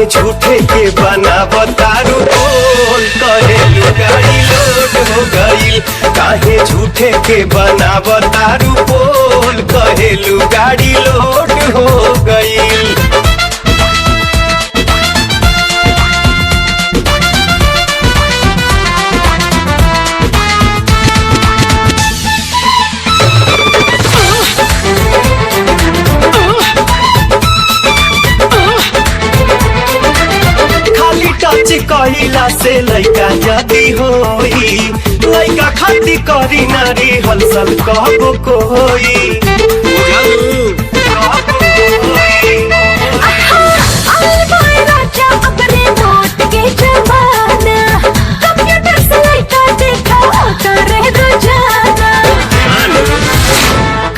झूठे के बनावतारू बोल कहेलू गाड़ी लोड हो गईल। काहे झूठे के बनावतारू बोल कहेलू गाड़ी लोड हो गईल। कहिला से लइका जदी होई, लइका खाती करी नारी हलसल कहबो कोई।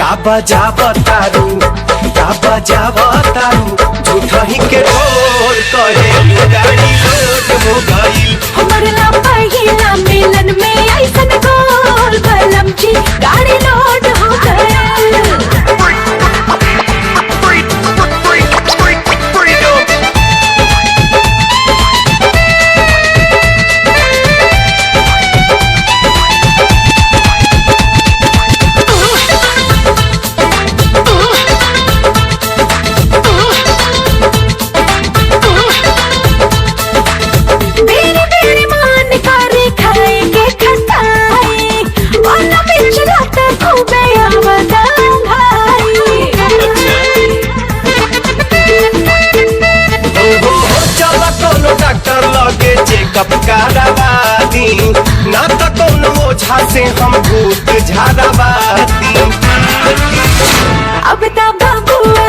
का बजावतारू झूठा ही के ढोल कहेलू गाड़ी लोड हो गईल। हमारा पहिला मिलन में ऐसन गोल बलम जी गाड़ी लोड हो गईल। चेकअप करावादी ना तो कौन ओझा से हम भूत झाड़ावादी। अब ता बबुआ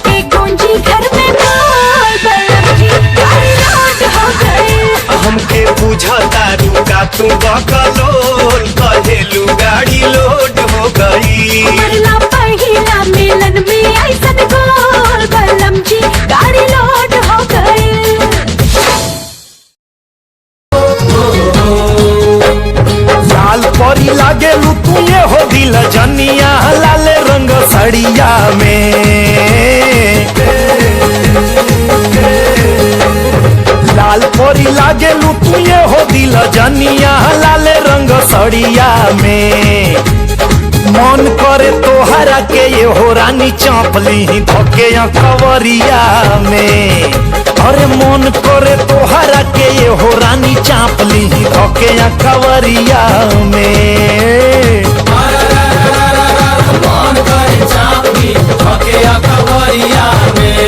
के गूंजी घर में बोल बलम जी गाड़ी लोड हो गई। हमके बुझतारू का तू बकलोल कहेलू गाड़ी लोड हो गई। हमारा पहिला मिलन में ऐसन गोल बलम जी गाड़ी लोड हो गई। लाल परी लागेलू तू ये हो दिल जनिया लाल रंग सड़िया में। लाल परी लागेलू तू ये हो दिल जनिया लाल रंग सड़िया में। मन करे तोहरा के ये हो रानी चापली धोके कवरिया में। अरे मन करे तोहरा के ये हो रानी चापली धोके कवरिया में। मन करे चापली धोके कवरिया में।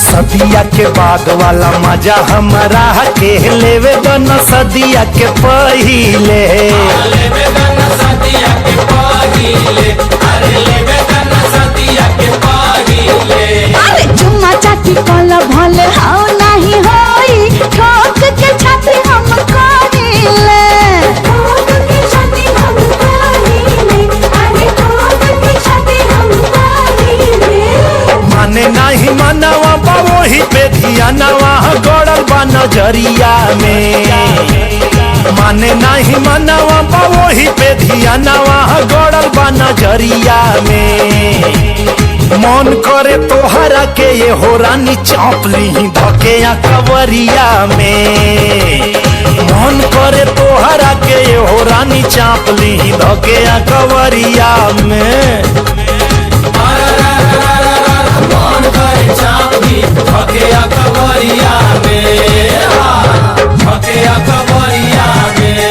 सदिया के बाद वाला मजा हमरा के लेवे दन सदिया के पहिले। अरे चुम्मा चाटी कल भले हाउ नहीं होई ठोक के छाती हम करीले। माने नहीं मनवा वही पे धियानवा गड़ल बा नजरिया में। माने नहीं मनवा वही पे धियानवा गड़ल बा नजरिया में। मन करे तोहरा के ये हो रानी चाप ली धके कवरिया में। मन करे तोहरा के ये हो रानी चाप ली धके कवरिया में। मन करे चापी धके कवरिया में, धके कवरिया में।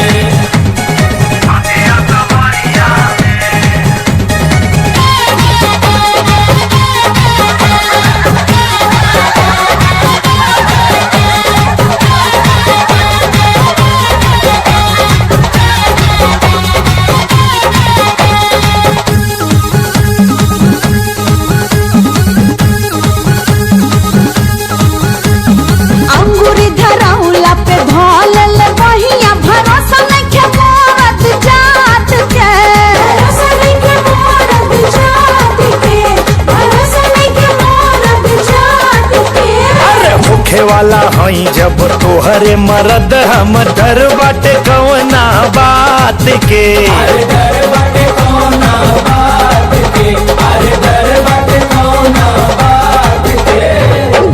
अंगूरी धरौला पे धौलल बहिया भरोसा नइखे मोरद जात के। भरोसा नइखे मोरद जात के, भरोसा नइखे मोरद जात के। अरे भूखे वाला हई जब तोहरे मरद हम डर बाटे कवना बात के। अरे डर बाटे कौना बात के, अरे डर बाटे कौना बात के।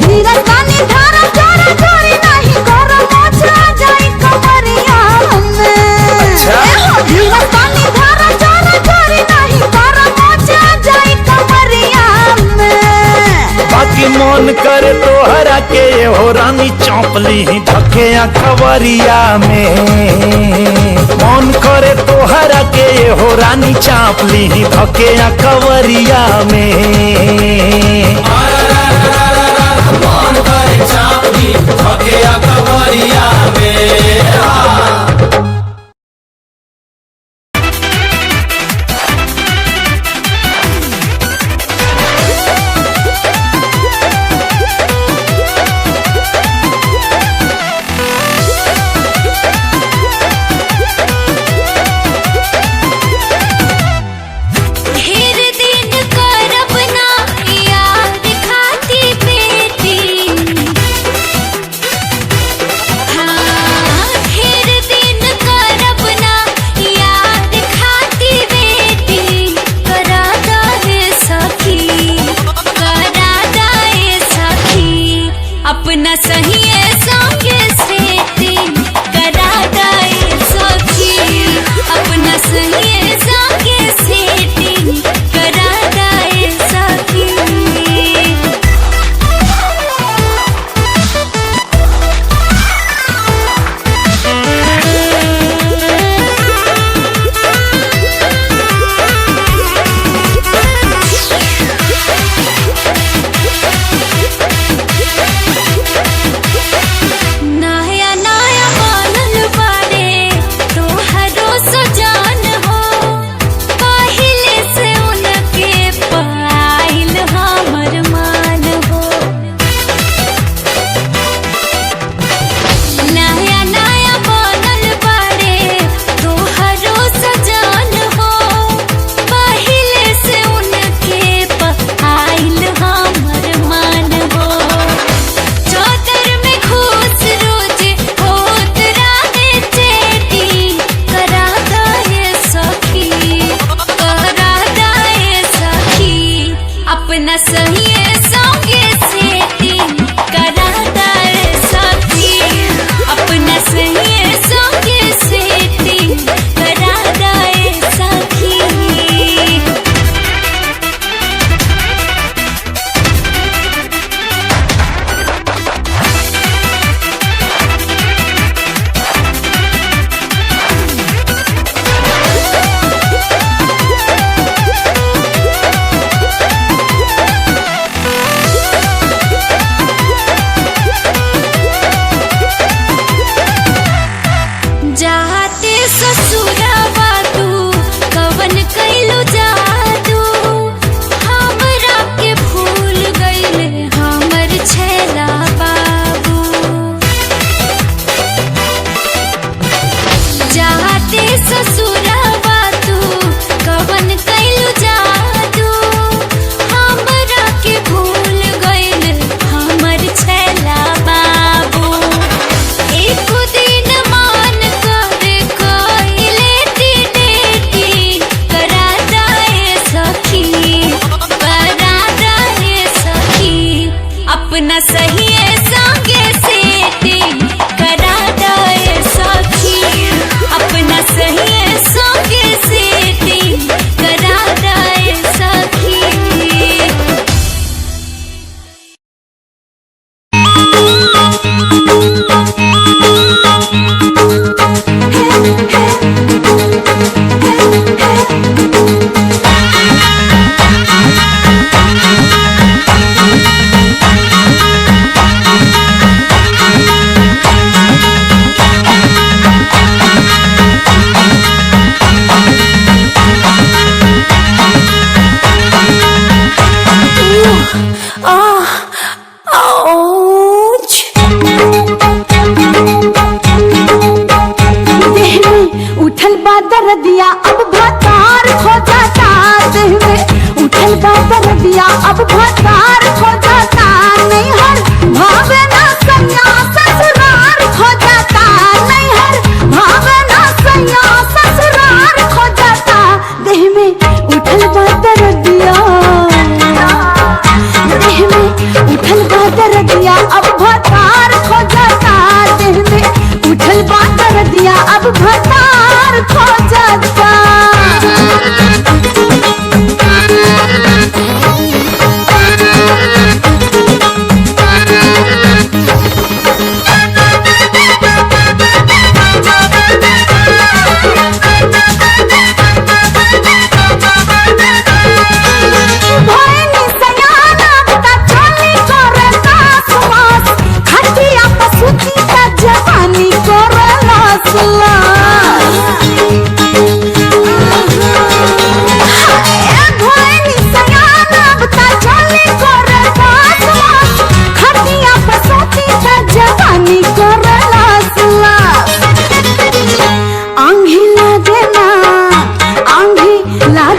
धीरज तानी धारा चोरा चोरी नहीं करो मोचा जाई कमरिया में। अच्छा। धीरज तानी धारा चोरा चोरी नहीं करो मोचा जाई कमरिया में। बाकी मन करे तोहरा के ये हो रानी चौपली धके खबरिया में। मन करे तोहरा के ये हो रानी चापली धके खबरिया में। मन करे चापी धके कवरिया में। ढेर दिन करब ना यार खाती बेटी। हाँ,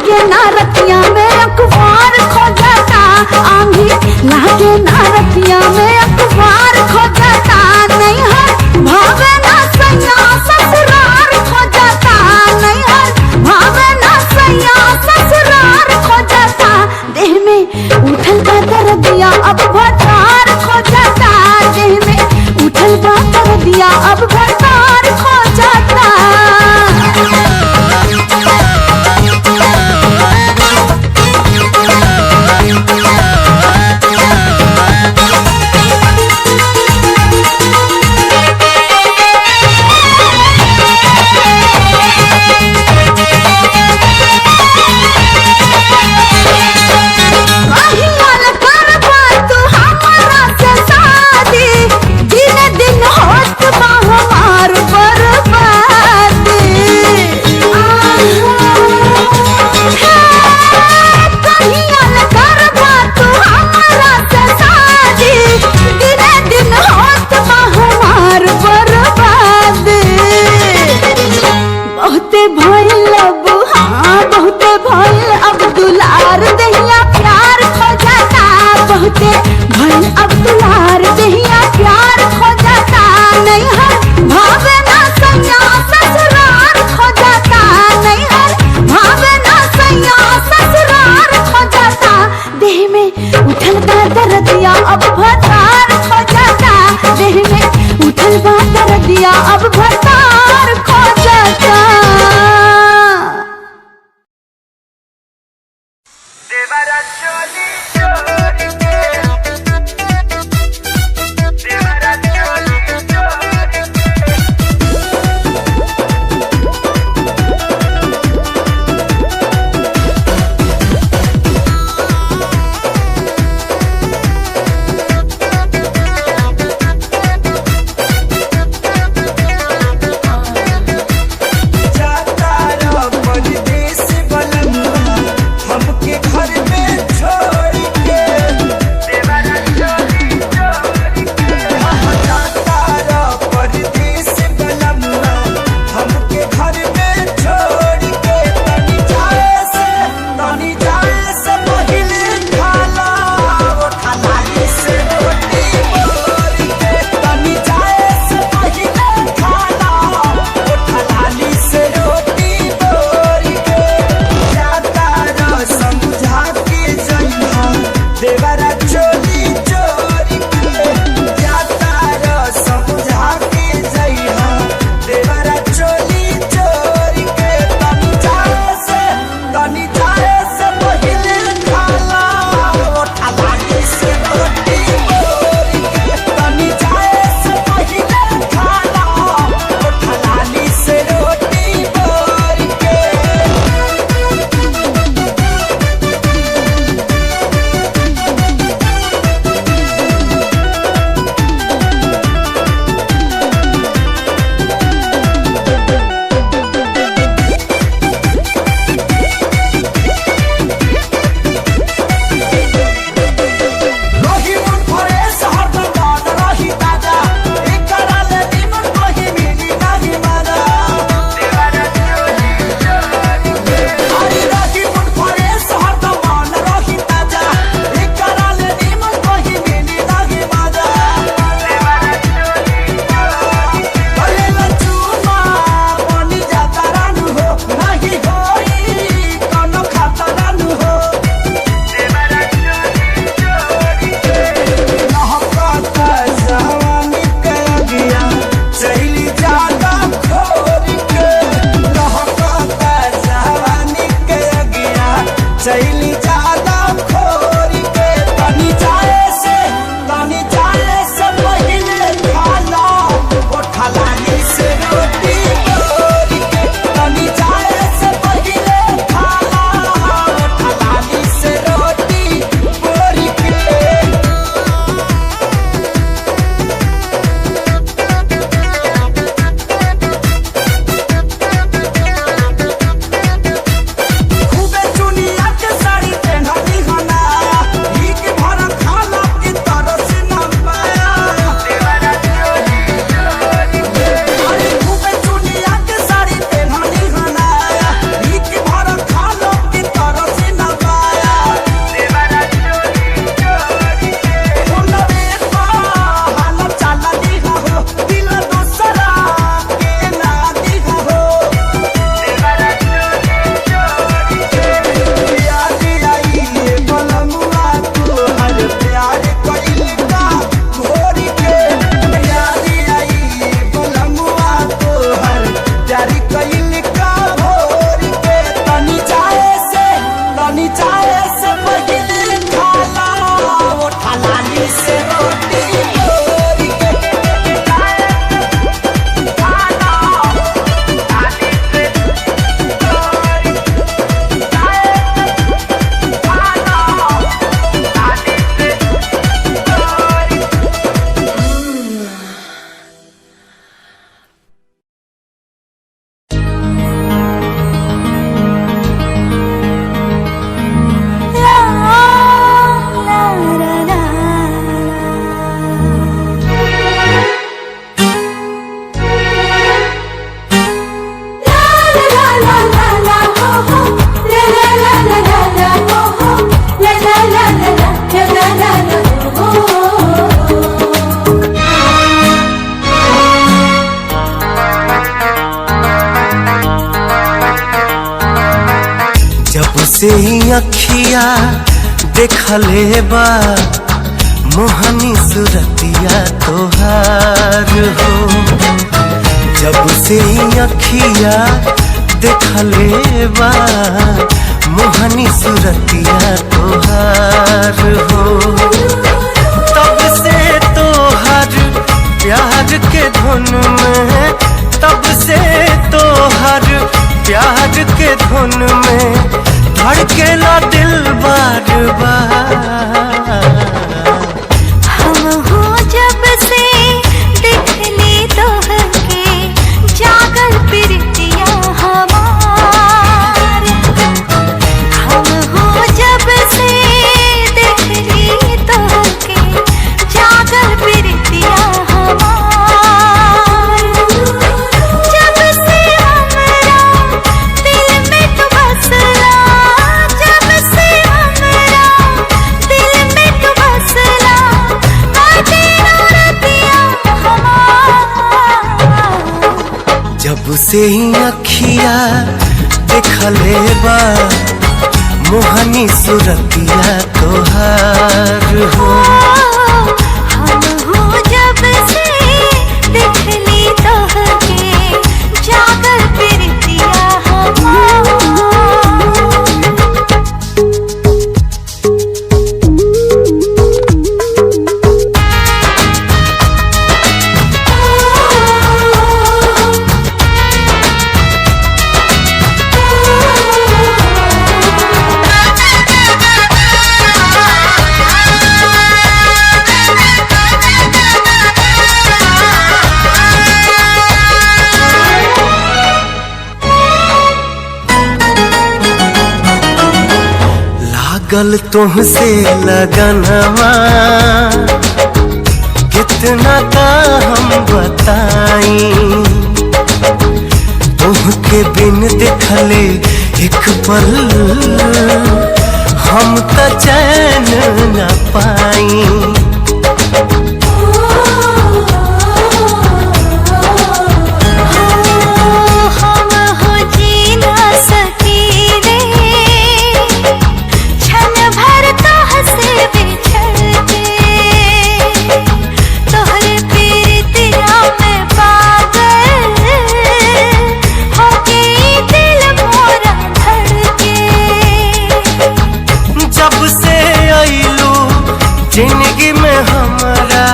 लागे ना रतिया में अखबार खो जाता, आंधी लागे ना रतिया में अखबार खो जाता, नहीं हर भावे ना सैया ससुरार खो जाता, नहीं हर भावे ना सैया ससुरार खो जाता, देह में उठल बा दर्दिया अब भतार खो जाता, देह में उठल बा दर्दिया अब भतार खो जाता। अब भतार खो जाता, देह में उठल बा दर्दिया अब भतार खो जाता। खूबे चुनिया के साड़ी जब से ही अखिया देखले बा मोहनी सुरतिया तोहार हो। जब से ही अखिया देखले बा मोहनी सुरतिया तोहार हो। तब से तोहर प्यार के धुन में, तब से तोहर प्यार के धुन में धड़केला दिल बार बार। हम हो जब से देखले तोहके जागल प्रीतिया हमार। हम हो जब से देखले तोहके जागल प्रीतिया हमार। जब से हमरा दिल में तू बसला, जब से हमरा दिल में तू बसला, बाटे रतिया हमार। जब से ही अखिया देखले बा मोहनी सुरतिया तोहार हो। हम हो जब से देखली तोहके जागल प्रीतिया हमार। लागल तुमसे लगनवा कितना का हम बताई। तुमके बिन देखले एक पल हम त चैन न पाई। हम हो जी ना सकीले क्षण भर तोहसे बिछड़ के। तोहरे प्रीतिया में पागल हो गई दिल मोरा धड़के। जब से अइलू जिंदगी में हमारा,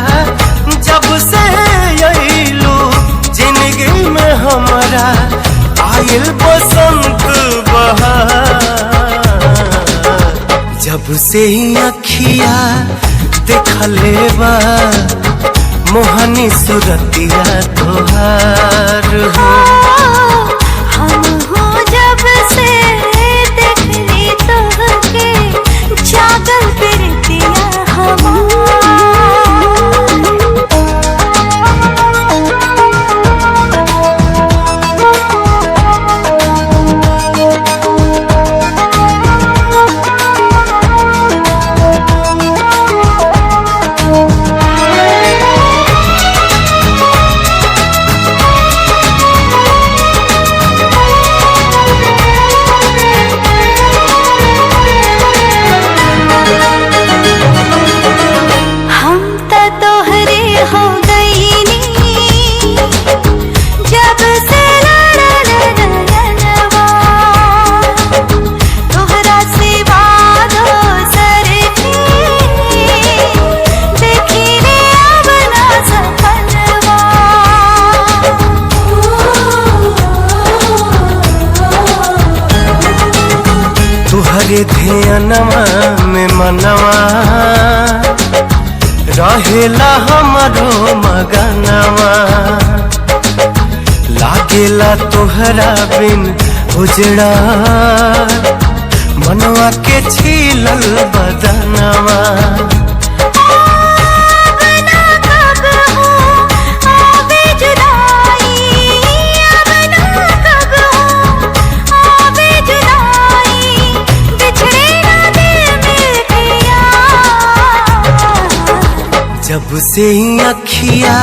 जब से अइलू जिंदगी में हमारा आइल बसंत बहार। जब से ही अखिया देखले बा मोहनी सुरतिया तोहार हो। हम हो जब से देखली तोहके जागल प्रीतिया हम त तोहरे हो गईनी जब से लड़ल नयनवा। तोहरा सिवा दोसर के देखिले अब ना सपनवा। तुहरे ध्यानवा में मनवा रहेला हमरो मगनवा। लागेला तोहरा बिन उजड़ा मनवा के छीलल बदनवा। अब ना कब हो आवे जुदाई, अब ना कब हो आवे जुदाई। बिछड़े ना दिल मिलके यार। जब से ही अखिया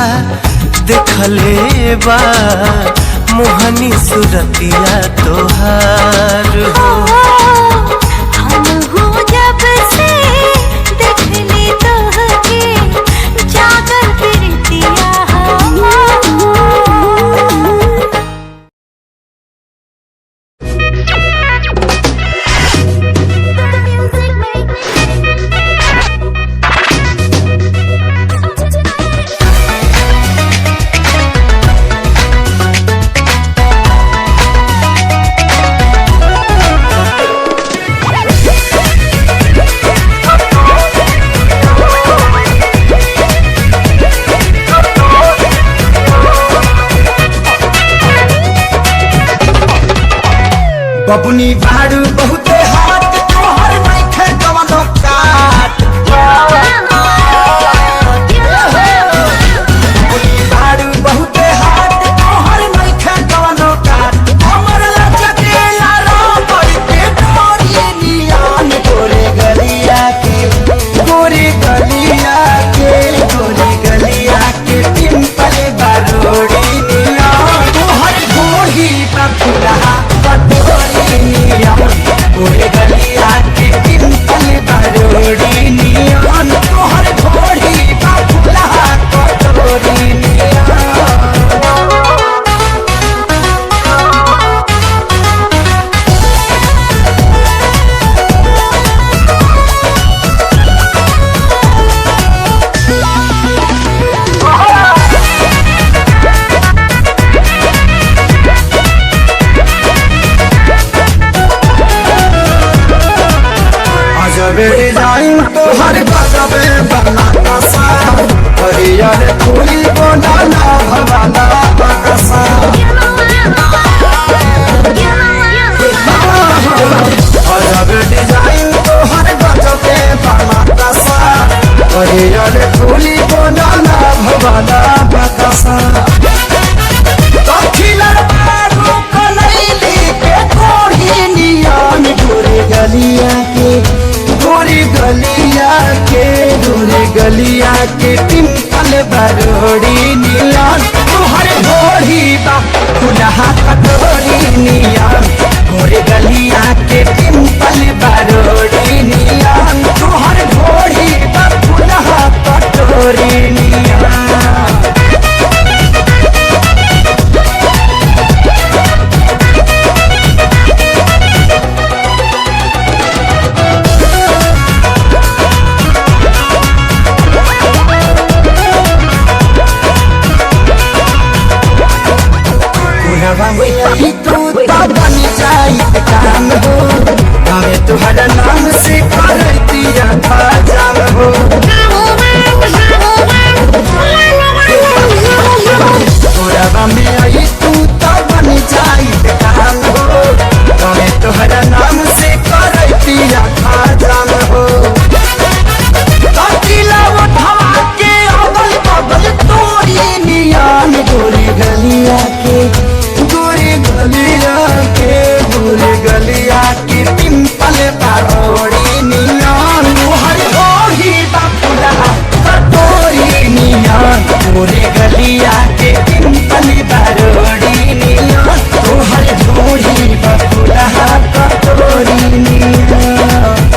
देखले बा मोहनी सुरतिया तोहार हो। बबुनी बाड़ू बहुते हाथ तोहर नइखे कवनो काट बबुनी बाड़ू बहुते हाथ तोहर नइखे कवनो काट हमर लचकेला रामर के डोरी नियान गोरे गलिया के गोरे गलिया के गोरे गलिया के पिंपल बारोड़ी नियान तोहर गोही पर फुलहा गोरे गलिया के पिंपल बारोड़ी नियान तोहर गोही पर फुलहा कटोरी नियान डिजाइन तोहर गजबे बना कसा हरियर फूली बनाना भवाना बकसा गजब डिजाइन तोहर गजबे बना कसा हरियर फूली बनाना भवाना बकसा दखिलर बारू कनैली के कोढ़ी नियान गोरे गलिया के गोरे गलिया के गोरे गलिया के पिंपल बारोड़ी नियान तोहर गोरी बा फुलहा कटोरी नियान गोरे गलिया के पिंपल बारोड़ी नियान तोहर गोरी बा फुलहा कटोरी नियान तू तो बन जाई काम हो हमें तुहरा नाम से करती था जाम हो तोरा में आई तू तो बन जाई काम हो हमें तुहरा नाम से करती था जाम हो किला उठवा के अगल बगल तोरी नियान गोरी गलिया के गोरे गलिया के पिंपल बारोड़ी नियान हर गोही बापुला कटोरी नियान गोरे गलिया के पिंपल बारोड़ी नियान हर गोही बापुला कटोरी नियान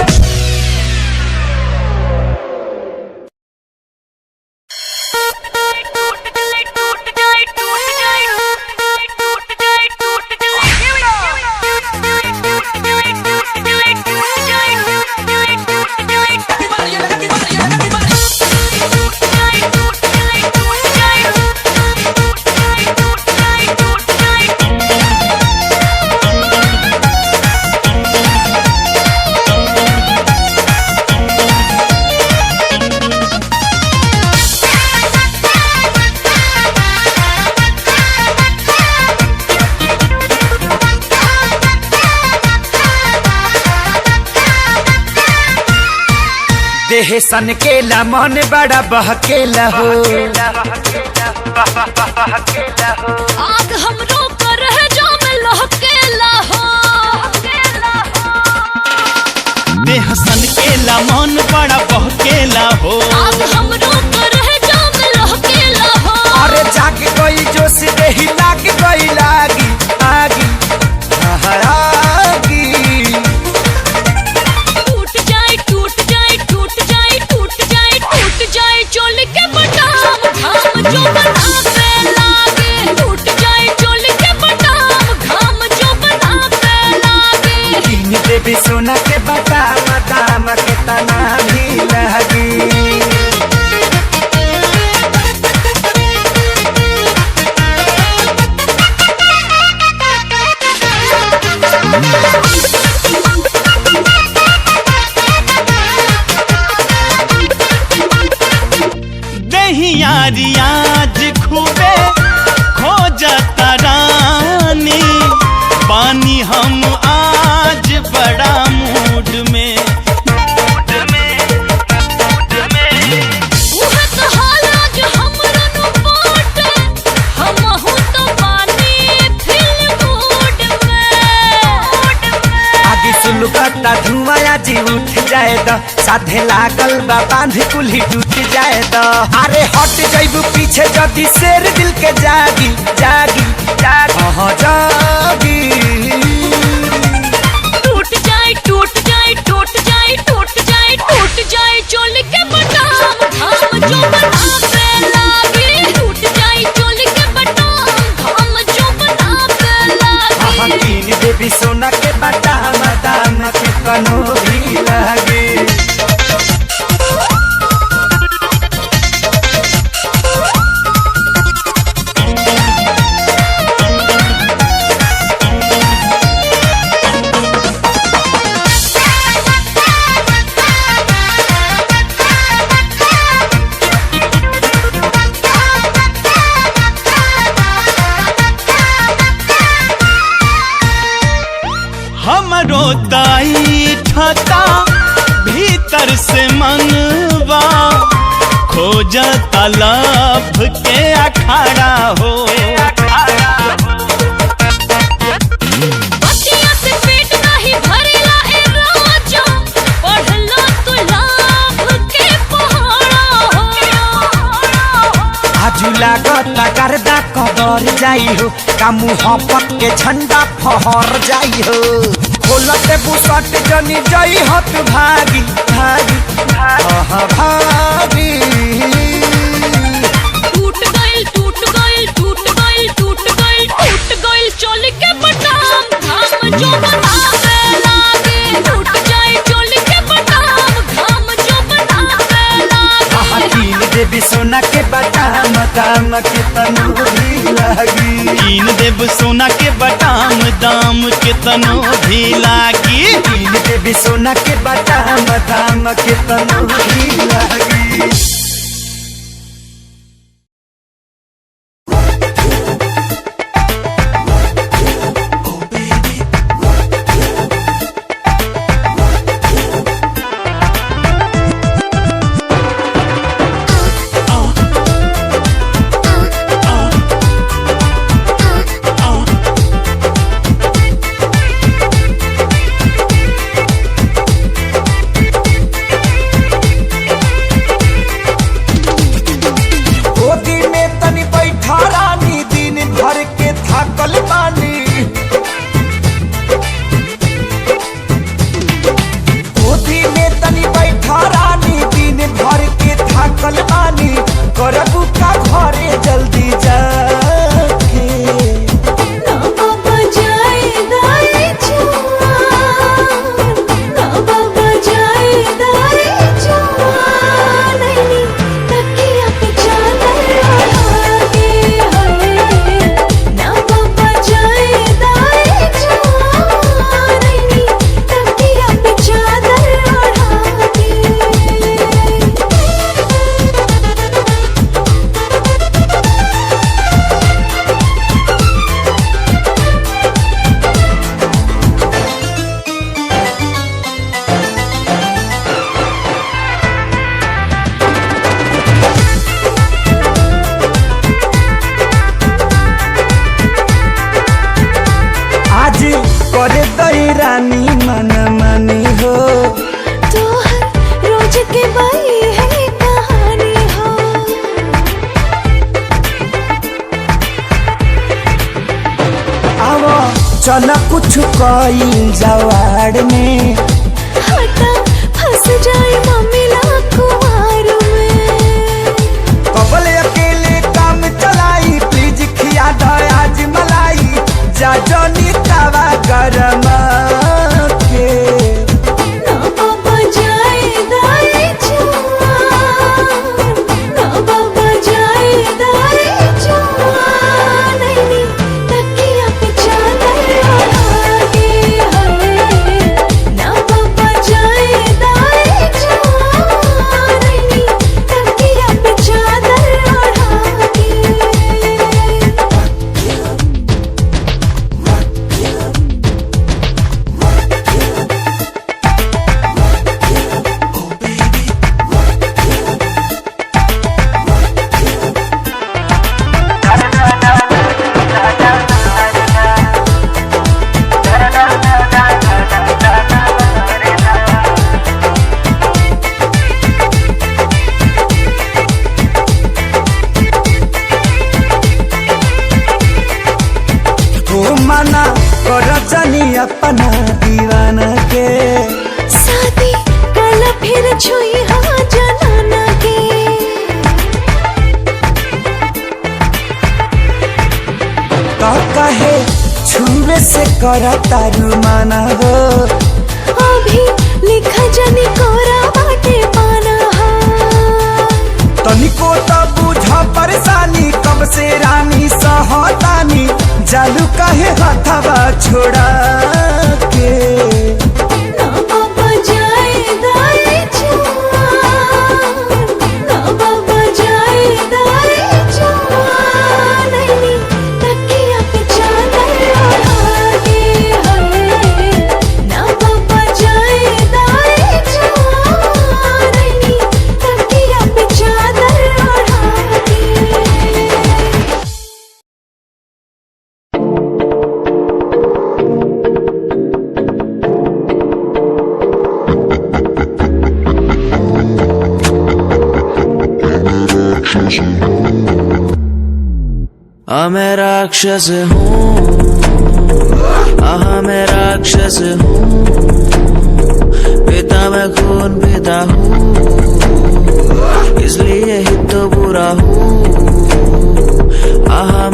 देह सन केला मन बड़ा बहकेला हो आग हमरो पर है जाम लहकेला हो देह सन केला मन बड़ा बहकेला हो आग हमरो पर है जाम लहकेला हो अरे जाग गई जोश देही लाग गई लागी आगी आगी टूट जाए टूट जाए टूट जाए टूट जाए टूट जाए चोल के बटाम घाम जो बनावे लागे टूट जाए चोल के बटाम घाम जो बनावे लागे कीन देवी सोना के बदाम दाम के तना भी लगी रियाज खूबे खो जाता रानी पानी हम आ सुलगता धुआं जी उठ जाए द साधे लागल बा बांध कुल्ही टूट जाए द अरे हट जाइबू पीछे जदी शेर दिल के जागी जागी जागी हाँ जागी टूट जाए टूट जाए टूट जाए टूट जाए टूट जाए चोल के बटाम घाम जो बनावे लागे टूट जाए चोल के बटाम घाम जो बनावे लागे हाँ कीन देवी सोना के बटाम दाम के कनो भी लागे हमरो दाई ठता भीतर से मनवा खोजता लभ के अखाड़ा हो बतिया से पेट नहीं भरेला ए राजा पढ़लो तो लाभ के पहाड़ा हो आजू लागता गर्दा कदर जाई हो का मुहब्बत के झंडा फहर जाई हो खोलते बुसट जनी जाई हत भागी भागी भागी टूट गइल टूट गइल टूट गइल टूट गइल टूट गइल चोल के बटाम घाम जो बनावे लागे टूट जाए चोल के बटाम घाम जो बनावे लागे कीन देवी सोना के बटाम दाम के तनु भी लागी कीन देव सोना के बटाम दाम के तनो भी लागी कीन देवी सोना के बटाम दाम के तनु भी लागी करे दई रानी मन मानी हो तोहर रोज के बाई है कहानी हो आवो चल कुछ कईल जवाड़ में हटा फंस जाए मम्मी कुमार में कबल अकेले काम चलाई प्लीज खिया दो आज मलाई जा जनी तवा गरम के ना बाबा जाए दाई जवान ना बाबा जाए दाई जवान नहीं तकिया पे चादर ओढ़ा के हरे ना करा तारू माना हो। अभी लिखा जानी कोरा बाटे पाना हा। तनिको त बुझा परेशानी कब से रानी सहतानी जालू काहे हाथवा छोड़ा के। ना बाबा जाए दाए जवान, ना बाबा जाए दाए जवान, नैनी तकिया पे चादर ओढ़ा के है। ना बाबा जाए दाए जवान, नैनी तकिया पे चादर ओढ़ा के। मैं राक्षस हूँ, मैं राक्षस हूँ, पिता मैं खून पिता हूँ, इसलिए ही तो बुरा हूँ।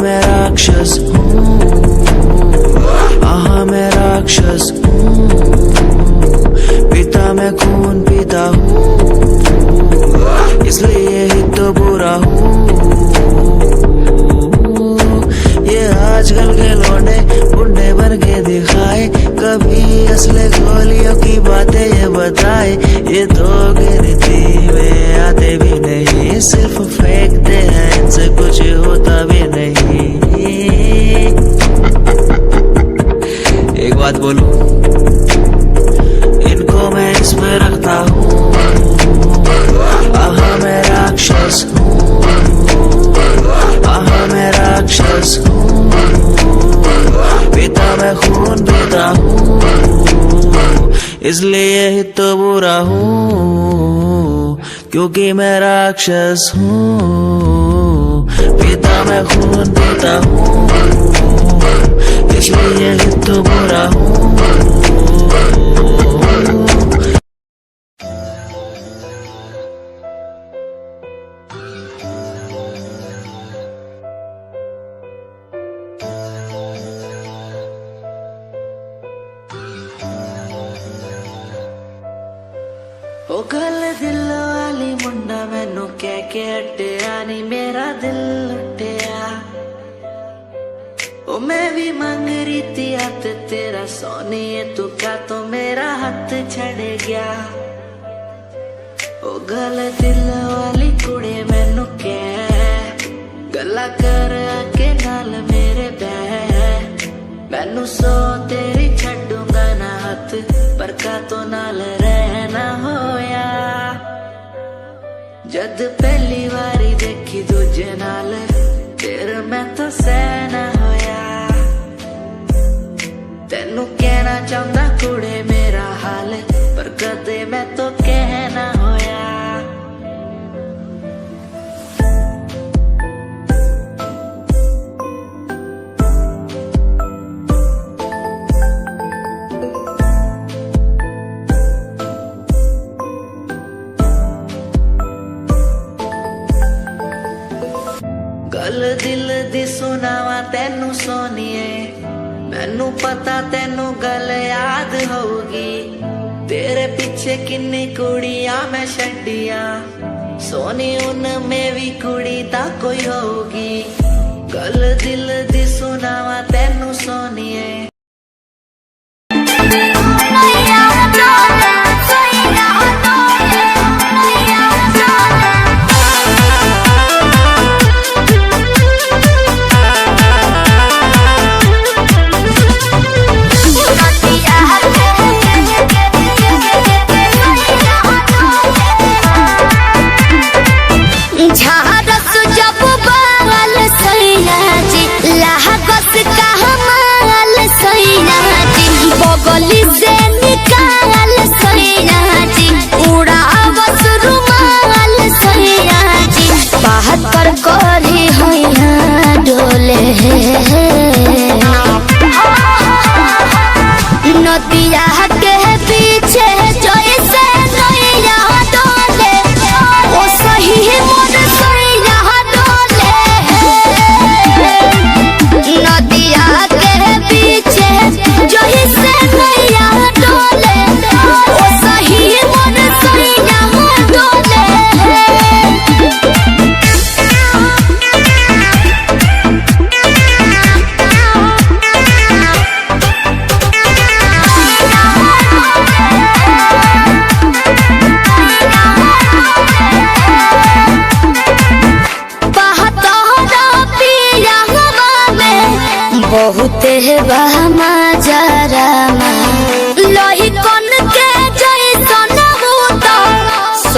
मैं राक्षस हूँ, मैं राक्षस हूँ, पिता मैं खून पिता हूँ, इसलिए ही तो बुरा हूँ। ये आजकल के लौंडे बुढ़े बन के दिखाए, कभी असले गोलियों की बातें ये बताए। ये तो गिनती में आते भी नहीं, सिर्फ फेंकते हैं, इनसे कुछ होता भी नहीं। एक बात बोलूं, इनको मैं इसमें रखता हूँ। मैं राक्षस हूँ, मैं राक्षस हूँ, पिता मैं खून पीता हूँ, इसलिए ही तो बुरा हूँ, क्योंकि मैं राक्षस हूँ। पिता मैं खून पीता हूँ, इसलिए ही तो बुरा हूँ। ओ गल दिल वाली मुंडा मैनू कह के हटिया नी मेरा दिल लुटिया। ओ मैं भी मंग रही थी हाथ तेरा सोनिए, तू क्या तो मेरा हाथ छड़ गया। ओ गल दिल वाली कुड़े मैनू कह गल्ला कर आके नाल मेरे बह। मैनू सो तेरी छड्डूंगा ना हाथ, पर का तो नाल रहना होया। जद पहली बारी देखी दूजे नाल, फिर मैं तो सहना होया। तेनू कहना चाहता कुड़े मेरा हाल, पर कदे मैं तो कहना होया। गल दिल दी सुनावा तेनू सोनिए, मैनू पता तेनू गल याद होगी। तेरे पीछे किन्नी कुड़ियां मैं छड्डियां, सोनी उनमें भी कुड़ी ता कोई होगी। गल दिल दी सुनावा तेनू सोनिए। झारस जब बाल सैया जी, लागस का हमाल सैया जी, बगली से निकाल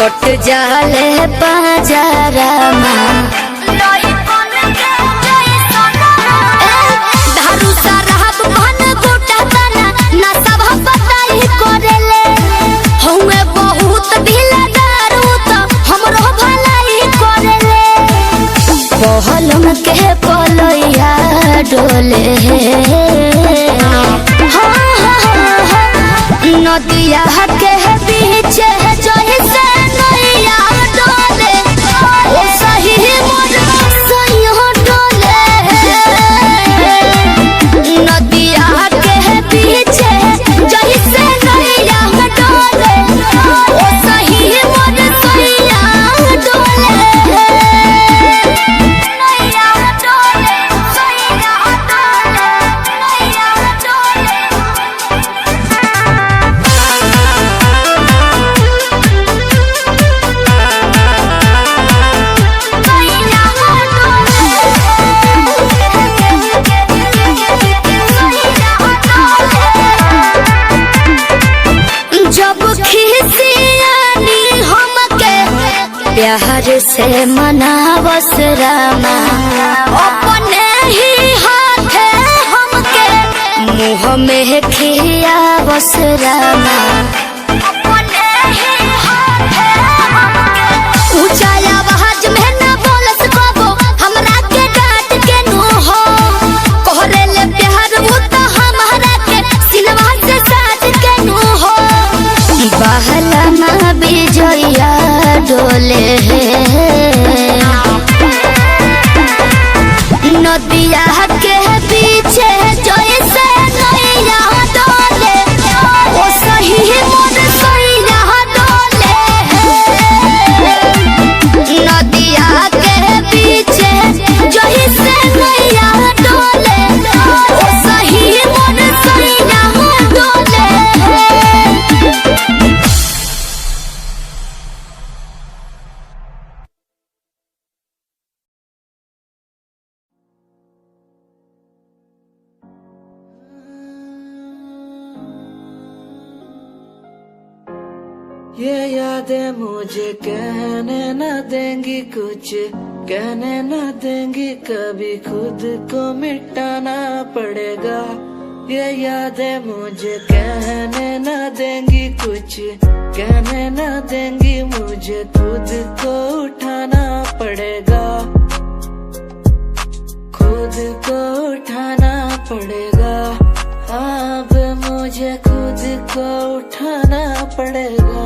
सट जाले बाजारा दारू शराब पान गोटा तना ना सब बताई करेले हमें बहुत ढीला दारू तो हमरो भलाई करेले पहलम के पलैया डोले नदिया के पीछे जैसे नैया डोले ओ सही मोर सैया डोले नदिया के पीछे जैसे नैया डोले ओ सही मोर सैया डोले नैया डोले सैया डोले नैया डोले जब खिसियानी हमके प्यार से मनावस रामा अपने ही हाथे हमके मुँह में खियावस रामा अपने ही हाथे हमके ऊंचा आवाज में न बोलस कबो हमरा के डांट के नो हो कोहरे ले प्यार वो तो हमारा के सिलवा से साथ के नो हो बहला ना बिजया डोले नदिया के पीछे जैसे नैया डोले ओ सही मोर सैया डोले नदिया के पीछे जैसे नैया डोले ओ सही मोर सैया डोले ये यादें मुझे कहने न देंगी कुछ कहने न देंगी कभी खुद को मिटाना पड़ेगा ये यादें मुझे कहने न देंगी कुछ कहने न देंगी मुझे खुद को उठाना पड़ेगा खुद को उठाना पड़ेगा अब मुझे खुद को उठाना पड़ेगा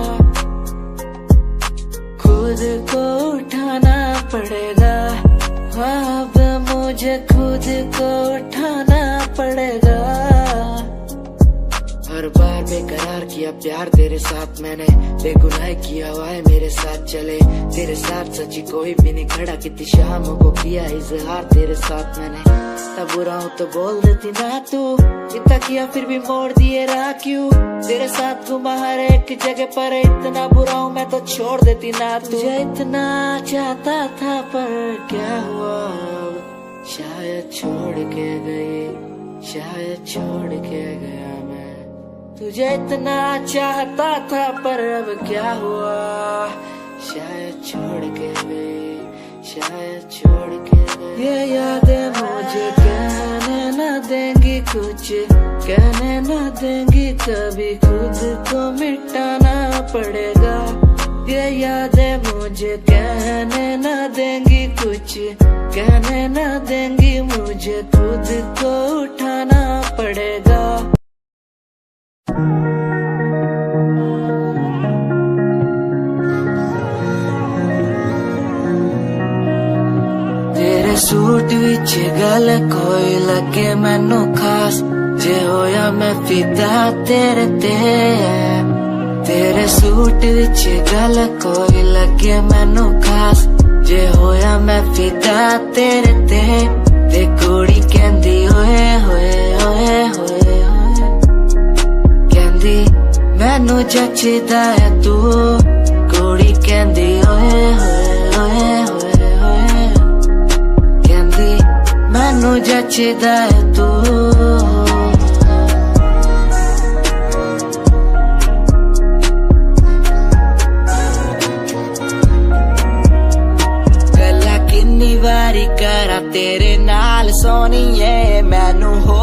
खुद को उठाना पड़ेगा अब मुझे खुद को उठाना पड़ेगा हर बार बेकरार किया प्यार तेरे साथ मैंने बेगुनाह किया हुआ है मेरे साथ चले तेरे साथ सच्ची कोई भी नहीं खड़ा कितनी शामों को किया इजहार तेरे साथ मैंने तब बुरा हूँ तो बोल देती ना तू इतना किया फिर भी मोड़ दिए राह क्यों तेरे साथ घुमा हर एक जगह पर इतना बुरा हूँ मैं तो छोड़ देती ना तुझे इतना चाहता था पर क्या हुआ अब शायद छोड़ के गई शायद छोड़ के गया मैं तुझे इतना चाहता था पर अब क्या हुआ शायद छोड़ के गई शायद छोड़ के गई ये यादें मुझे कहने न देंगी कुछ कहने न देंगी कभी खुद को मिटाना पड़ेगा ये यादें मुझे कहने न देंगी कुछ कहने न देंगी मुझे खुद को उठाना पड़ेगा तेरे सूट विच गल कोई लगे मैनू खास जे होया मैं फिदा तेरे ते तेरे सूट विच गल कोई लगे मैनू खास जे होया मैं फिदा तेरे ते कुड़ी कहंदी ओए होए ओए होए कहंदी मैनू जचदा है तू कुड़ी कहंदी ओए होए ओए होए कहंदी मैनू जचदा है तू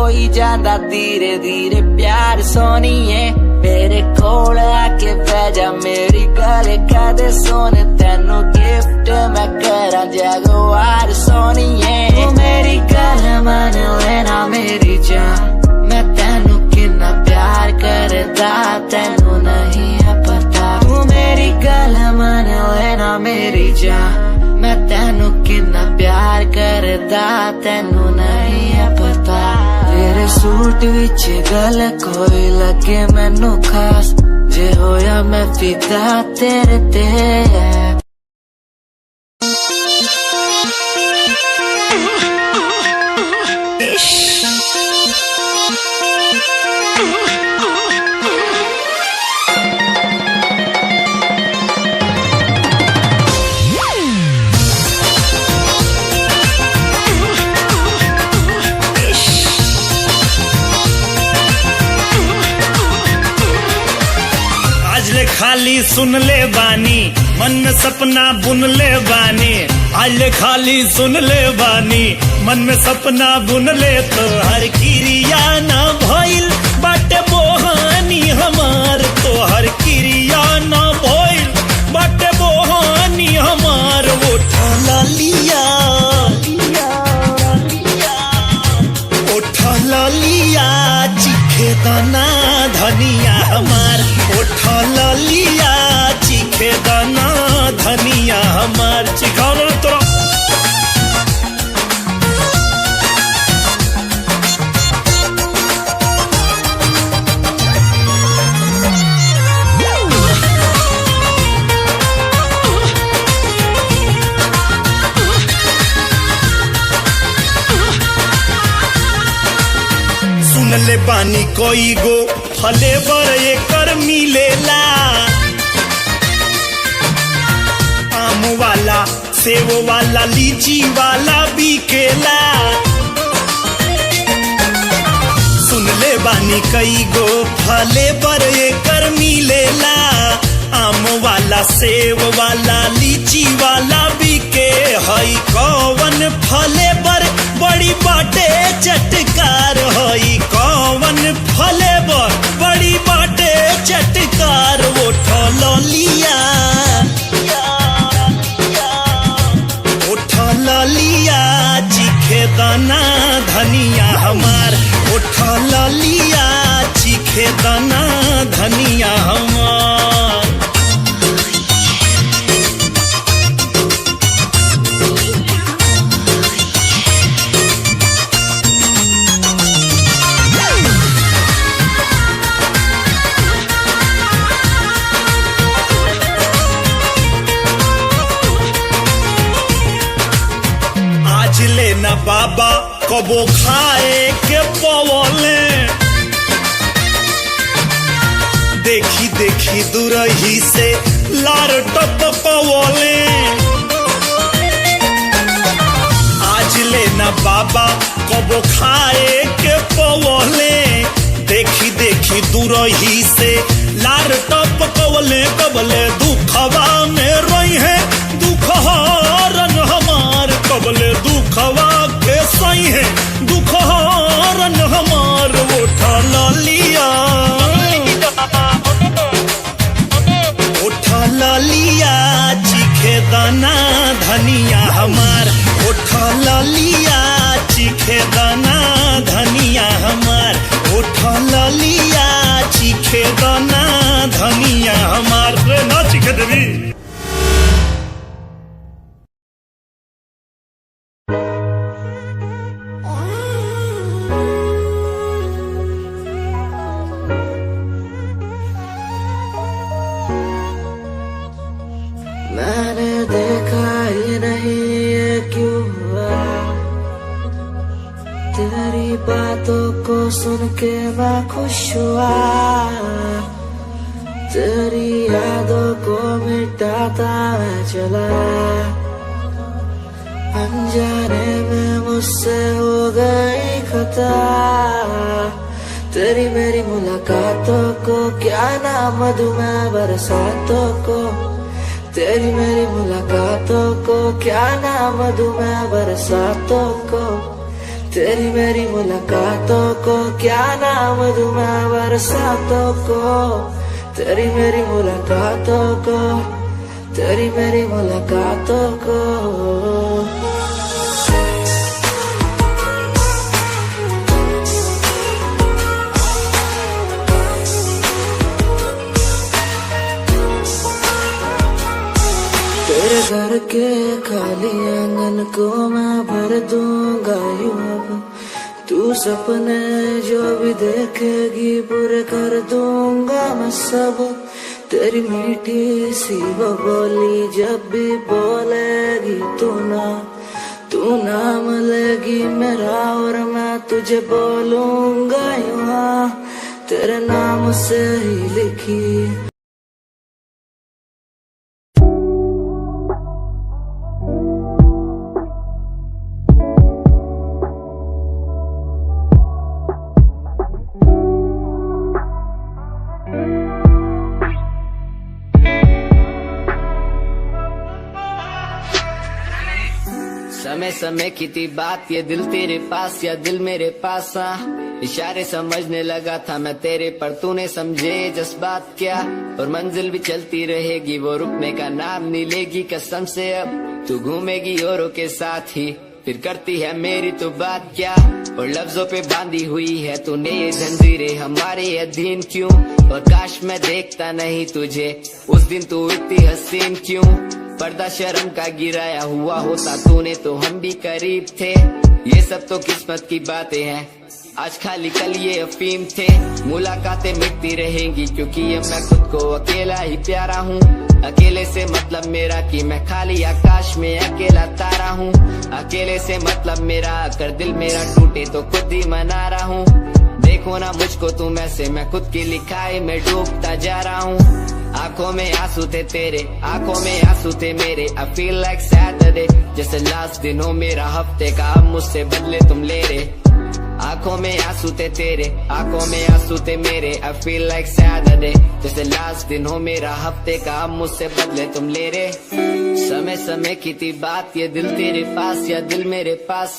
होई जांदा धीरे धीरे प्यार सोनिए मेरे कोल आके बह जा मेरी गल कदे सोने तेनू गिफ्ट मैं करा जगवार सोनिए तू मेरी गल मन लेना मेरी जान मैं तेनू कितना प्यार करदा तेनू नहीं है पता तू मेरी गल मन लेना मेरी जान मैं तेनू कितना प्यार करदा तेनू नहीं है पता तेरे सूट विच गल कोई लगे मैनू खास जे होया मैं फिदा तेरे ते खाली सुन ले बानी मन में सपना बुन ले बानी आज खाली सुन ले बानी मन में सपना बुन ले तो हर क्रिया ना भइल बाटे बोहानी हमार तो हर क्रिया ना भइल बाटे बोहानी हमार वो ठाला लिया उठा लिया चीखे दाना धनिया हमार उठा लिया चीखे दाना धनिया हमार चिखा तोरा सुन ले बानी कोई गो फले बर एकर मिलेला आम वाला सेव वाला लीची वाला बिकेला सुन ले बानी कई गो फले बर एकर मिलेला आम वाला सेव वाला लीची वाला बिके हई कौन फले बर बड़ी बाटे चटकार हई कौन फले बर बड़ी बाटे चटकार वो ठलो लिया उठला लिया चीखे दाना धनिया हमार उठला लिया चीखे दाना धनिया हमार लेना बाबा कबो खाए के पवले देखी देखी दूरही से लार टपकवले आज लेना बाबा कबो खाए के पवले देखी देखी दूरही से लार टपकवले कबले दुखवा में रही है दुख हरन हमार कबले दुखवा के सही है दुख हरन हमार उठा लिया उठा लिया चीखे दाना धनिया हमार उठा लिया चीखे दाना धनिया हमार उठा लिया चीखे दाना धनिया हमार ना चीखे देवी मैंने देखा ही नहीं ये क्यों हुआ तेरी बातों को सुन के मैं खुश हुआ तेरी यादों को मिटाता मैं चला अनजाने में मुझसे हो गई खता तेरी मेरी मुलाकातों को क्या नाम दूं मैं बरसातों को तेरी मेरी मुलाकातों को क्या नाम दूं मैं बरसातों को तेरी मेरी मुलाकातों को क्या नाम दूं मैं बरसातों को, तेरी मेरी मुलाकातों को, तेरी मेरी मुलाकातों को। तेरे घर के खाली आंगन को मैं भर दूंगा यूं अब, तू सपने जो भी देखेगी पूरे कर दूंगा मैं सब। तेरी मीठी सी वो बोली जब भी बोलेगी तू नाम लेगी मेरा और मैं तुझे बोलूंगा यूं, तेरे नाम से ही लिखी। समय समय की थी बात, ये दिल तेरे पास या दिल मेरे पास, इशारे समझने लगा था मैं तेरे पर, तूने समझे जज्बात क्या। और मंजिल भी चलती रहेगी वो रुकने का नाम नहीं लेगी कसम से। अब तू घूमेगी औरों के साथ ही फिर करती है मेरी तो बात क्या। और लफ्जों पे बांधी हुई है तूने ये जंजीरें हमारे अधीन क्यों। और काश मैं देखता नहीं तुझे उस दिन तू इतनी हसीन क्यों। पर्दा शर्म का गिराया हुआ होता तूने तो हम भी करीब थे। ये सब तो किस्मत की बातें हैं, आज खाली कल ये अफीम थे। मुलाकातें मिटती रहेंगी क्योंकि ये मैं खुद को अकेला ही प्यारा हूँ। अकेले से मतलब मेरा कि मैं खाली आकाश में अकेला तारा हूँ। अकेले से मतलब मेरा अगर दिल मेरा टूटे तो खुद ही मना रहा हूँ। देखो ना मुझको तुम ऐसे, मैं खुद की लिखाई में डूबता जा रहा हूँ। आंखों में आंसू थे तेरे, आंखों में आंसू थे मेरे। I feel like Saturday, जैसे लास्ट दिन हो मेरा हफ्ते का, अब मुझसे बदले तुम ले रहे। आंखों में आंसू थे तेरे, आंखों में आंसू थे मेरे। I feel like Saturday, जैसे लास्ट दिन हो मेरा हफ्ते का, अब मुझसे बदले तुम ले रहे। समय समय की थी बात, ये दिल तेरे पास या दिल मेरे पास।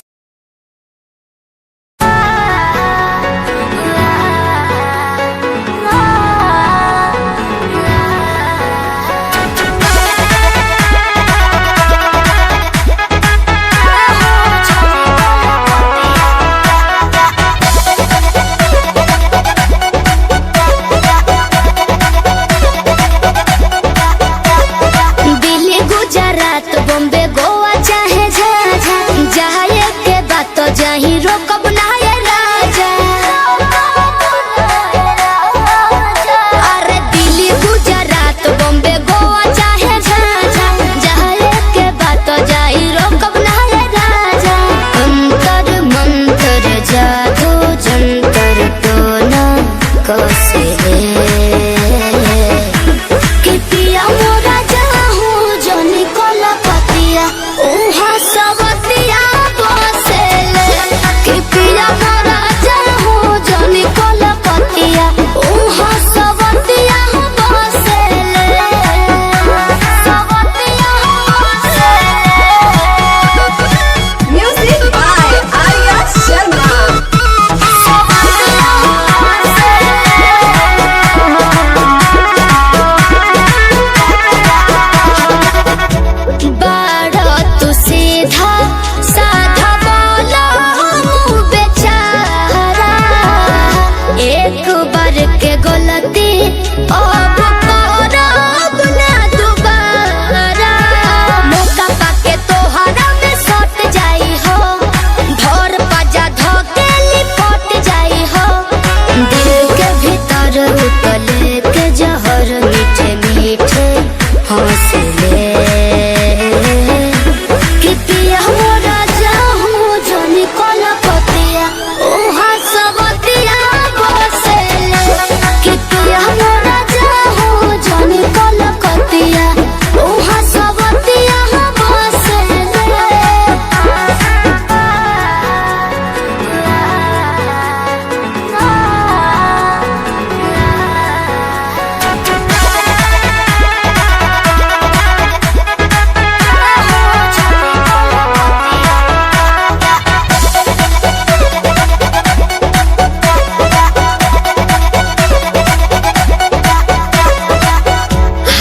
दिल्ली गुजरात बॉम्बे गोवा चाहे जहाँ जहाँ एक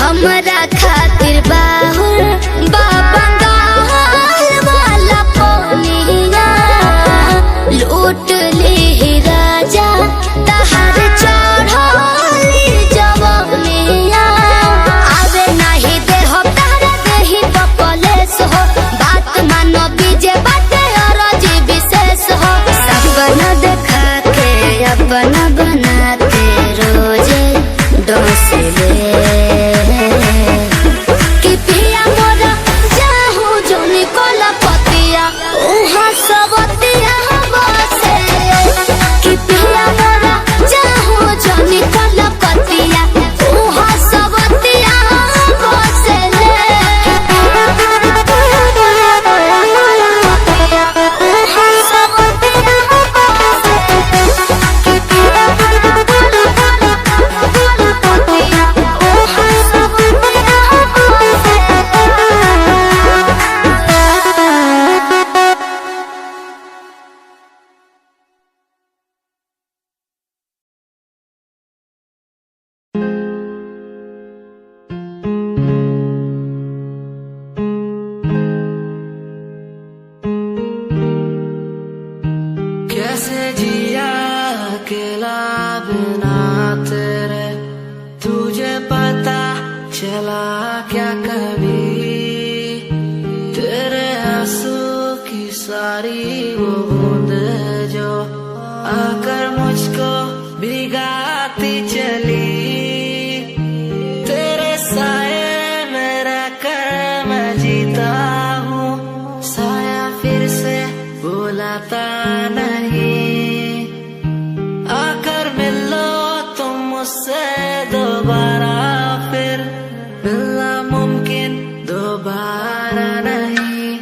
हमरा खातिर बाहुर बाबा गाल वाला पोनिया लूट ली राजा तहर चढ़ली जवानिया आवे नहीं दे हो तारा देही बकलेस हो बात मानो बीजे बाटे और जी विशेष हो सपना देखा के अपना बना के रोजे डोसले कि पिया मोरा जाहू जो निकोला पतिया उहाँ सबतिया बसे कि पिया मोरा जाहू जो निकोला पतिया उहाँ सबतिया बसे कैसे जिया अकेला बिना तेरे तुझे पता चला क्या कभी तेरे आंसू की सारी वो बूंद जो आकर मुझको भिगाती चली तेरे साए में रहकर मैं जीता हूँ साया फिर से बुलाता नहीं आकर मिलो तुम मुझसे दोबारा फिर मिलना मुमकिन दोबारा नहीं।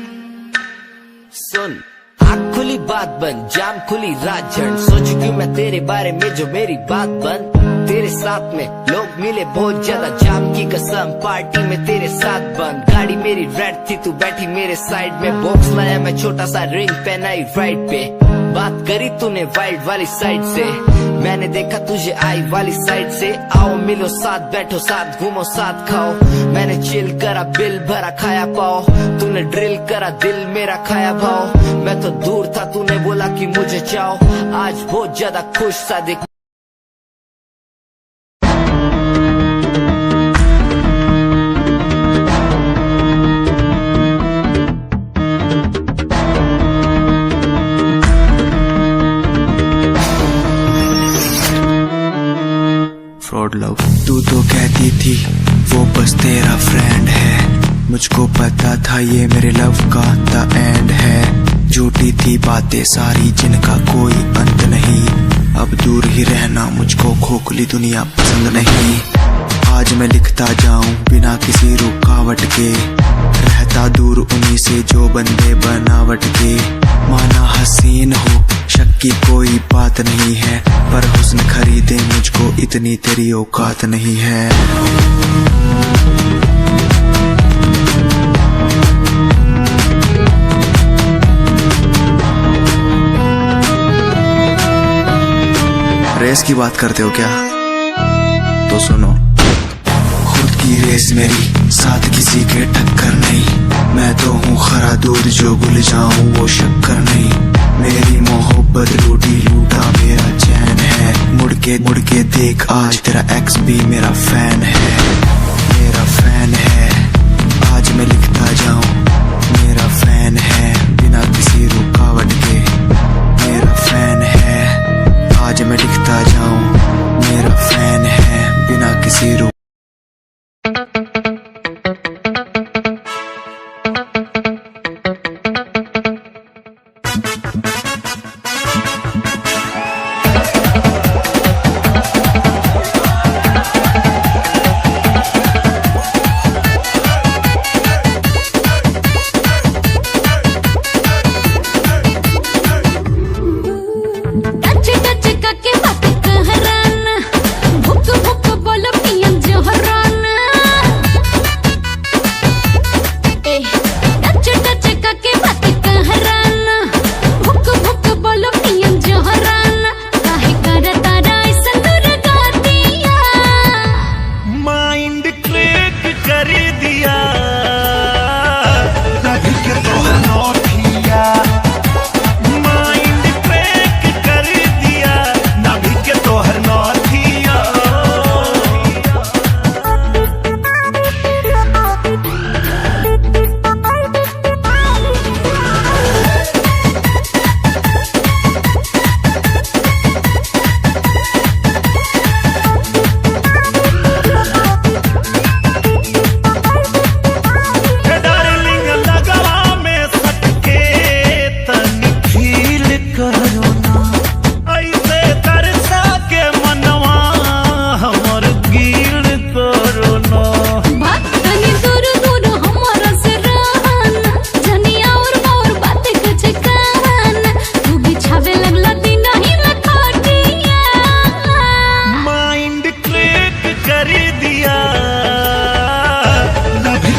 सुन आँख खुली बात बन जाम खुली रात झड़ सोच क्यों मैं तेरे बारे में जो मेरी बात बन तेरे साथ में लोग मिले बहुत ज्यादा जाम की कसम पार्टी में तेरे साथ बंद गाड़ी मेरी रेड थी तू बैठी मेरे साइड में बॉक्स लाया मैं छोटा सा रिंग पहनाई राइट पे बात करी तूने वाइल्ड वाली साइड से मैंने देखा तुझे आई वाली साइड से आओ मिलो साथ बैठो साथ घूमो साथ खाओ मैंने चिल करा बिल भरा खाया पाओ तूने ड्रिल करा दिल मेरा खाया भाव मैं तो दूर था तूने बोला कि मुझे चाहो आज बहुत ज्यादा खुश सा दिख फ्रॉड लव तू तो कहती थी वो बस तेरा फ्रेंड है मुझको पता था ये मेरे लव का द एंड है झूठी थी बातें सारी जिनका कोई अंत नहीं अब दूर ही रहना मुझको खोखली दुनिया पसंद नहीं आज मैं लिखता जाऊं बिना किसी रुकावट के रहता दूर उन्हीं से जो बंदे बनावट के माना हसीन हो शक की कोई बात नहीं है पर हुस्न खरीदे मुझको इतनी तेरी औकात नहीं है रेस की बात करते हो क्या तो सुनो खुद की रेस मेरी साथ किसी के टक्कर नहीं मैं तो हूँ खरा दूध जो भूल जाऊं वो शक्कर नहीं मेरी मोहब्बत लूटी लूटा मेरा चैन है मुड़ के देख आज तेरा एक्स भी मेरा फैन है आज मैं लिखता जाऊं मेरा फैन है बिना किसी रुकावट के मेरा फैन है आज मैं लिखता जाऊं मेरा फैन है बिना किसी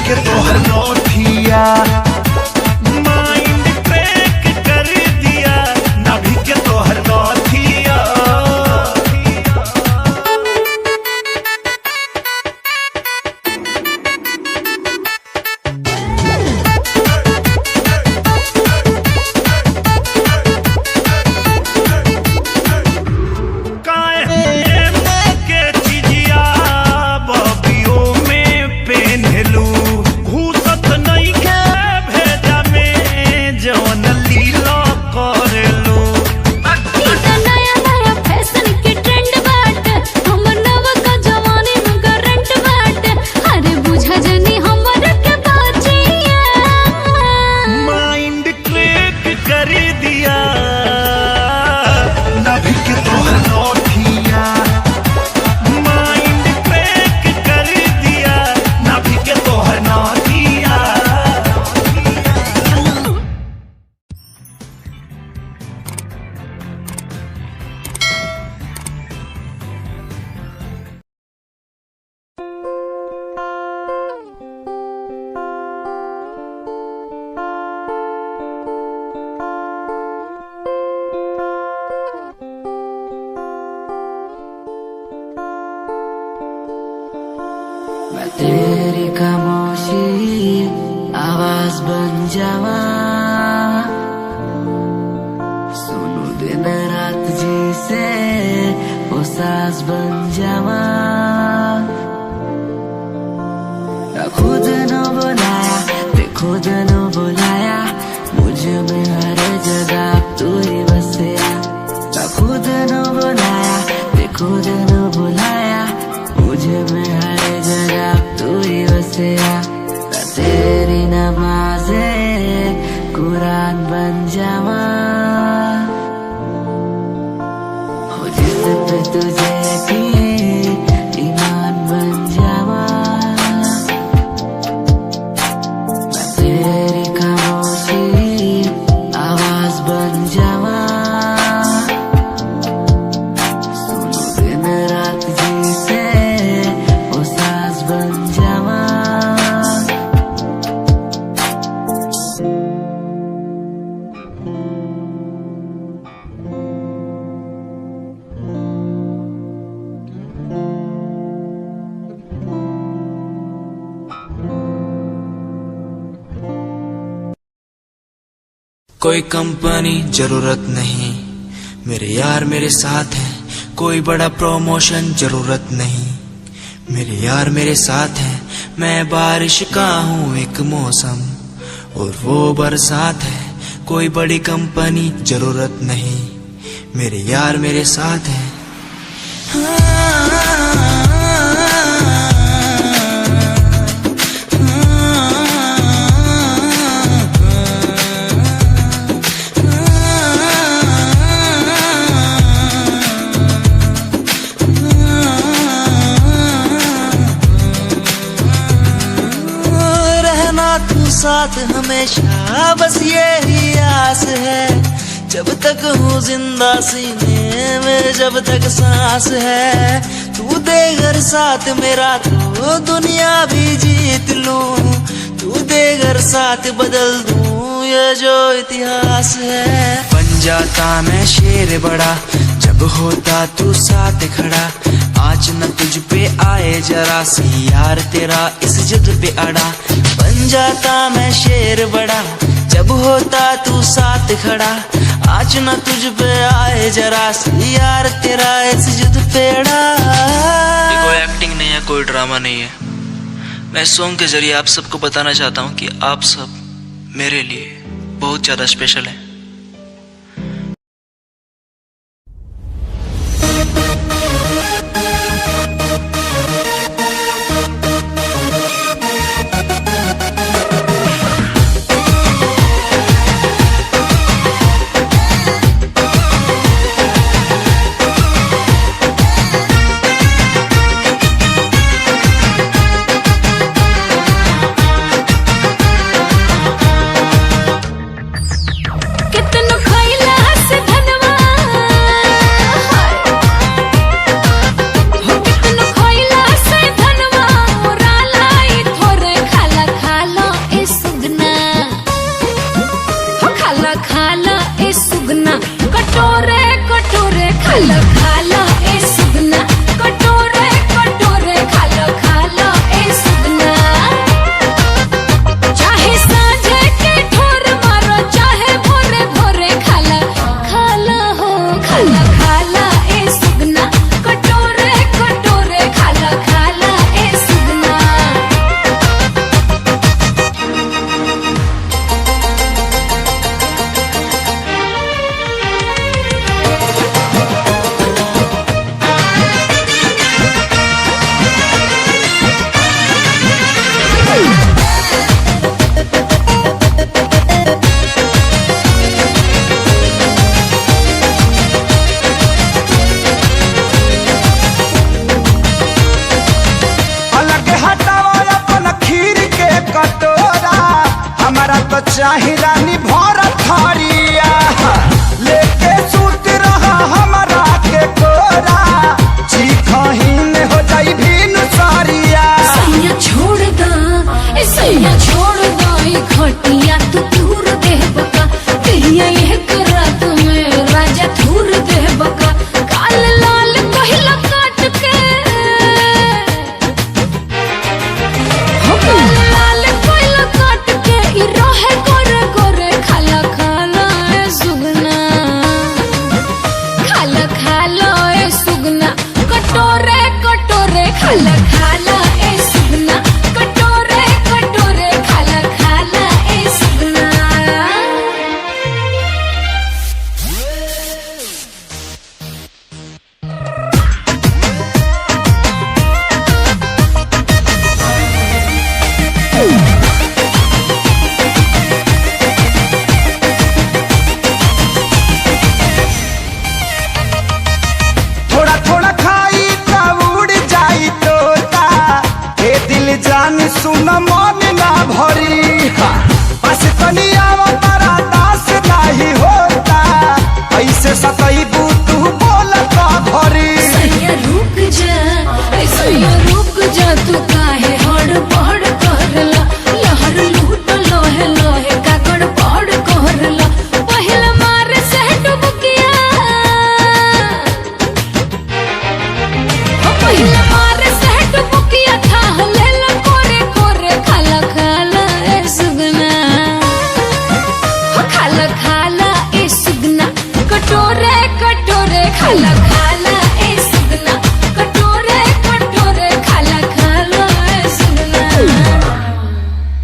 के तोहर नौथिया माइंड ब्रेक कर दिया नाभि के तोहर नौथिया मैं तेरी खामोशी आवाज बन जावा सुनू दिन रात जी से वो सास बन जावा खुद न बुलाया ते खुद न बुलाया मुझ में हर जगह तू ही बसया खुद न बुलाया ते खुद न बुलाया मुझे में हर जगह तू ही बसया तेरी नमाज़े कुरान बन जावा हो जिस पे तुझे यकीन ईमान बन जावा मैं तेरी खामोशी आवाज बन जावा सुनो दिन रात जी से वो सास बन जावा कोई कंपनी जरूरत नहीं मेरे यार मेरे साथ हैं कोई बड़ा प्रमोशन जरूरत नहीं मेरे यार मेरे साथ हैं मैं बारिश का हूँ एक मौसम और वो बरसात है कोई बड़ी कंपनी जरूरत नहीं मेरे यार मेरे साथ हैं साथ हमेशा बस यही आस है जब तक हूँ जिंदा सीने में जब तक सांस है तू दे घर साथ मेरा तो दुनिया भी जीत लूं तू दे घर साथ बदल दूं ये जो इतिहास है बन जाता मैं शेर बड़ा जब होता तू साथ खड़ा आज न तुझ पे आए जरा सी यार तेरा इस जिद पे अड़ा बन जाता मैं शेर बड़ा जब होता तू साथ खड़ा आज न तुझ पे आए जरा सी यार तेरा इस जिद पे अड़ा कोई एक्टिंग नहीं है कोई ड्रामा नहीं है मैं सॉन्ग के जरिए आप सबको बताना चाहता हूँ कि आप सब मेरे लिए बहुत ज्यादा स्पेशल हैं चाहे रानी भर थरिया लेके सूत रहा हमारा के कोरा चीखहीन हो जाई भीन सारिया। सैया छोड़ दा सैया छोड़ दा खटिया तू दूर दे बका कहिया ये करा तुम्हें राजा दूर दे बका काल लाल कहला काट के हो काल लाल कहला काट के ई रहे गोरे गोरे खाला खाला ए सुगना खाला खाला ए सुगना कटोरे कटोरे खाला खाला ए सुगना कटोरे कटोरे खाला खाला ए सुगना। थोड़ा थोड़ा खाई त उड़ जाई तोता ए दिल जान सुन मन ना भरी बस तनिया तारा दास नहीं होता ऐसे सतईबू तू बोलता भरी। सैया रुक जा तू काहे हड़बड़ करला लहर लूट लोहे लोहे का गड़बड़ करला पहिला मार से डुबकिया पहिला मार से डुबकिया था लेल कोरे कोरे खाला खाला ए सुगना खाला खाला ए सुगना कटोरे कटोरे खाला खाला ए सुगना कटोरे कटोरे खाला खाला ए सुगना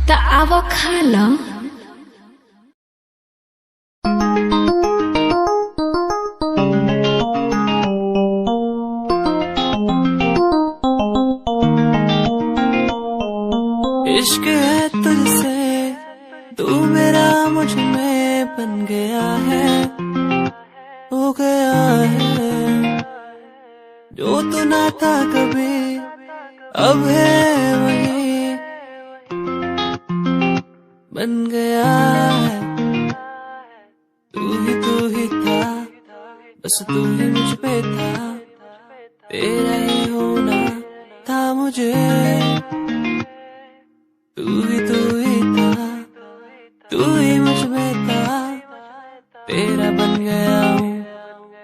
त आवा खाला। इश्क है तुझसे तू मेरा मुझ में बन गया है हो गया है जो तू ना था कभी अब है वही बन गया है। तू ही था बस तू ही मुझ पे था तेरा ही होना था मुझे तू ही था तू ही मुझ में था तेरा बन गया हूँ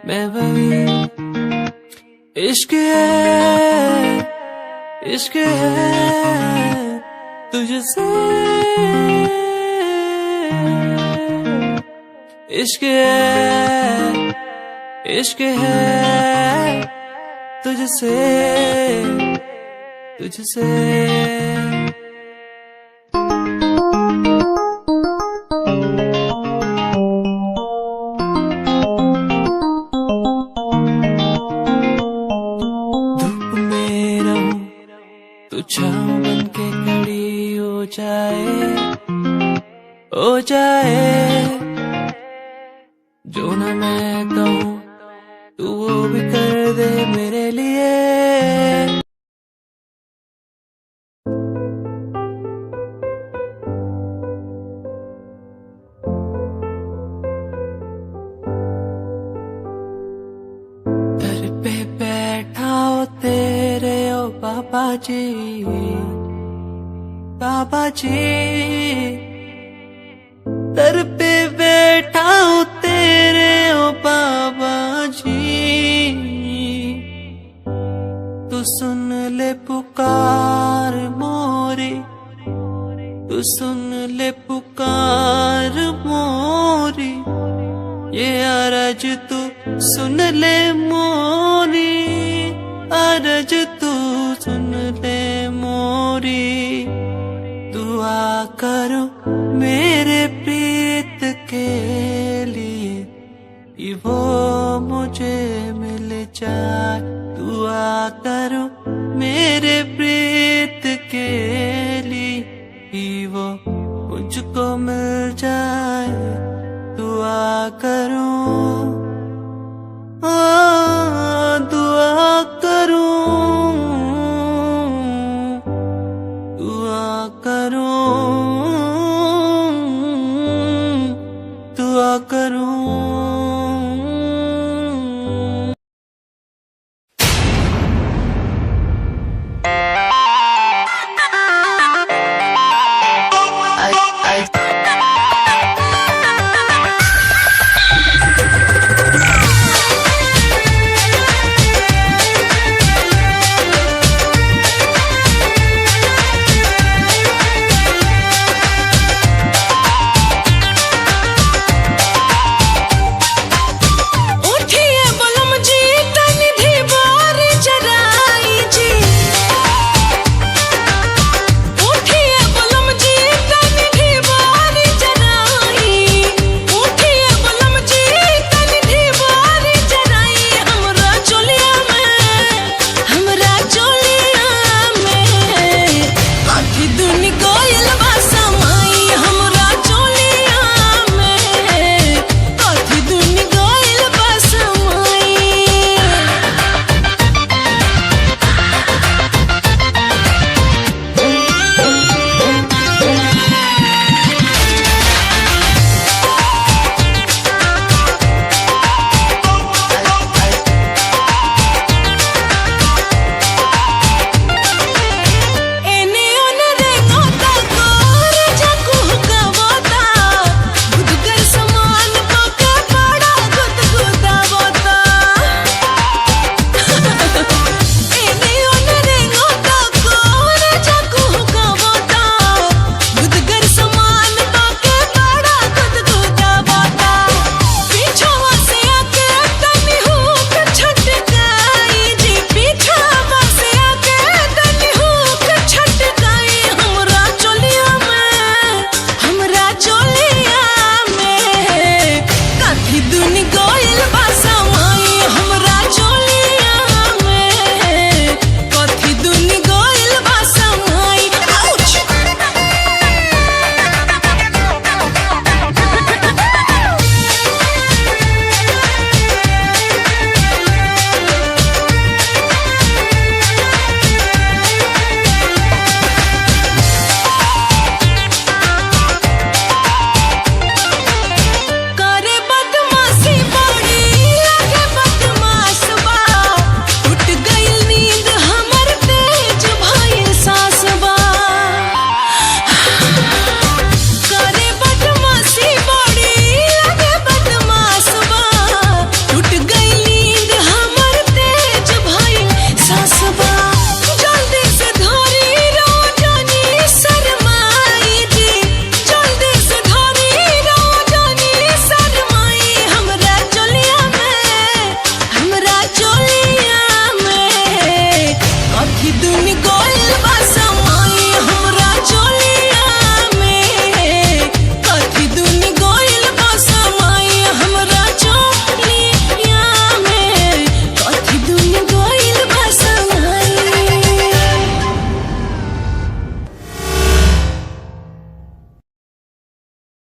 मैं वही। इश्क है तुझसे इश्क है तुझसे धूप में रहूं तू छाँव बन के खड़ी हो जाए जो ना मैं कहूँ तू वो भी कर दे मेरे लिए। दर पे बैठा हो तेरे ओ बाबा जी दर पे बैठा हो तेरे ओ बाबा जी तू सुन ले पुकार मोरी तू सुन ले पुकार मोरी ये अरज तू सुन ले मोरी अरज तू सुन ले मोरी दुआ करो मेरे प्रीत के लिए कि वो मुझे मिल जाए दुआ करो मेरे प्रीत के लिए कि वो मुझको मिल जाए दुआ करूं दुआ करूं